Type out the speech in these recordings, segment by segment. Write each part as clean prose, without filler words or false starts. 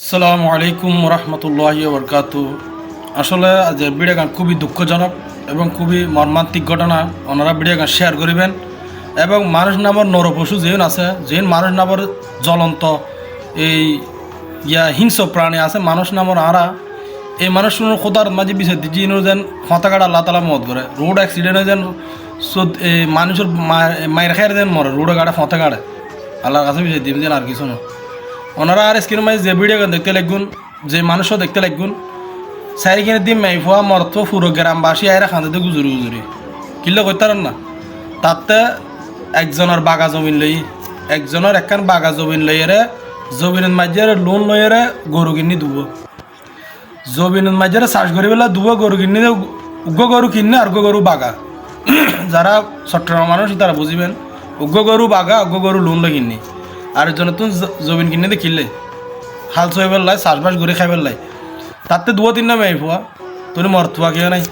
আসসালামু আলাইকুম রহমতুল্লাহি বরকাতু। আসলে যে ভিডিও গান খুবই দুঃখজনক এবং খুবই মর্মান্তিক ঘটনা। ওনারা ভিডিও গান শেয়ার করিবেন এবং মানুষ নামর নরপশু যেন আছে, যেন মানুষ নামর জ্বলন্ত এই হিংস্র প্রাণী আছে মানুষ নামর আরা এই মানুষগুলোর খোদার মাঝে বিষয় যিনি যেন হতাকাটা আল্লাহ তালা মত করে রোড অ্যাক্সিডেন্টে যেন মানুষের মায়ের খায়ের যেন মরে রোডে গাড়ে হতা গাড়ে আল্লাহর কাছে বিষয় দিন যেন আর কিছু না। ওনারা আর স্ক্রিনের মাঝে যে ভিডিও গান দেখতে লাগুন, যে মানুষও দেখতে লাগুন, চারিখানে দিন মাইফুয়া মরত পুরো গ্রামবাসী আয়রা খান্দাতে গুজুরি গুজুরি কিল্লো করতারেন না। তাতে একজনের বাগা জমিন লই, একজনের একখান বাগা জমিন লইয়েরে জমিনের মাঝে লোন লইয়েরে গরু কিনি দুব, জমিনের মাঝে চাষ করি পেলা দুব গরু কিনি উগ্র গরু কিনে আর গরু বাগা। যারা চট্টগ্রাম মানুষ তারা বুঝিবেন উগ্র গরু বাগা উগ্র গরু লোন লই কিনি আর জন্য তুমি জমিন কিনে দিয়ে কিনলে হাল চই পেলাই চাষবাস করে খাই পেলাই তাতে দুয়ো তিন নামে আইফুয়া তোর মরতুয়া কেউ নাই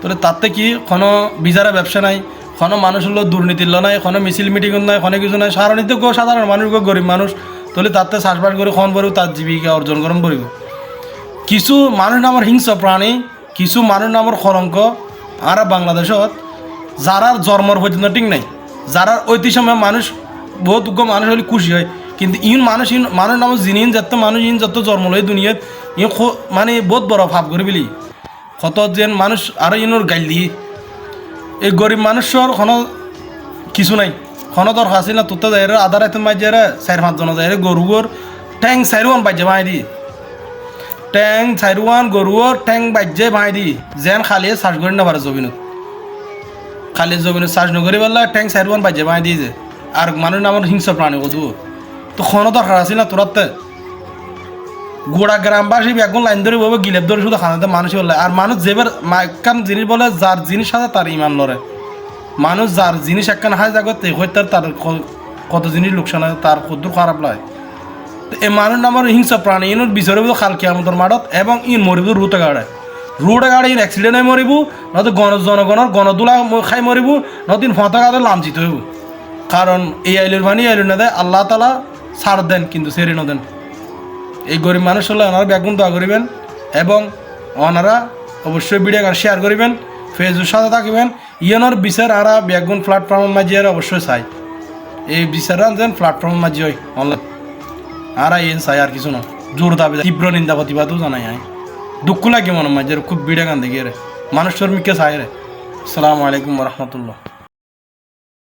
তোর তাতে কি কোনো বিচারা ব্যবসা নাই, কোনো মানুষ হলো দুর্নীতির নাই, কোনো মিছিল মিটিং নাই, কোনো কিছু নাই। সাধারণত সাধারণ মানুষ গরিব মানুষ তোলে তাতে চাষবাস করে খন পড়ব তার জীবিকা অর্জন করন পড়ব। কিছু মানুষ নামের হিংস্র প্রাণী, কিছু মানুষ নামের কলঙ্ক আর বাংলাদেশত যারা জন্মর পর্যন্ত ঠিক নাই, যারা ঐতিহ্যময় মানুষ বহুত মানুষ হলে খুশি হয়, কিন্তু মানুষ নামক জিনিস যত মানুষ যত জন্ম লয় দুনিয়াত মানে বহুত বড় ভাব করে বলি কত যেন মানুষ আরো ইনোর গাইল দিয়ে এই গরিব মানুষের কোনো কিছু নাই, কোনো দরকার আছে না। তোতে যাই আধার এত মাঝে চার পাঁচজন যায় গরুর ট্যাং চারুয়ান বাজ্যে ভাই দি ট্যাং চারুয়ান গরুর ট্যাং বাজ্যে ভাই দি যেন খালি চাষ করি না পারে জমিনত, খালি জমিনত চাষ নকরি পেলা ট্যাং চারুয়ান বাজ্যে ভাই দিয়ে যে আর মানুষ নামের হিংস্র প্রাণী কদু তো কোনো দরকার আছে না তোরাতে। গোড়া গ্রামবাসী এখন লাইন ধরে বলবো গিলেপ ধরে শুধু খানাতে মানুষ বলে আর মানুষ যেবার একখান জিনিস বলে যার জিনিস আছে তার ইমান লড়ে। মানুষ যার জিনিস একখান হায় জাগতে হয়তো তার কত জিনিস লোকসান হয় তার কত খারাপ লাগে। তো এই মানুষ নামের হিংস্র প্রাণী ইনোর বিচারে খাল কেয়ামতের মাঠত এবং মরিব রুটে গাড়ে অ্যাক্সিডেন্ট হয়ে মরিব, নয়তো জনগণের গণদোলা খাই মরিব, নয়তো ফতাকাতে লাঞ্ছিত হইব। কারণ এই আইলের বাণী আইল না দেয় আল্লাহ তালা ছাড় দেন কিন্তু সেরে ন দেন। এই গরিব মানুষ হলে ওনারা ব্যাগুন দোয়া করিবেন এবং ওনারা অবশ্যই ভিডিও শেয়ার করিবেন, ফেসবুক সাথে থাকিবেন। ইয়নের বিচার আরা ব্যাগুন প্ল্যাটফর্মের মাঝে অবশ্যই চাই, এই বিচার যেন প্ল্যাটফর্মের মাঝে হয় অনলাইন আর ইয়েন চাই আর কিছু না। জোর দাবি তীব্র নিন্দা প্রতিবাদও জানাই আয় দুঃখ লাগে মনের মাঝে খুব ভিডিও গান দেখি রে মানুষ শর্মিককে চাই রে। আসসালামু আলাইকুম রহমতুল্লাহ।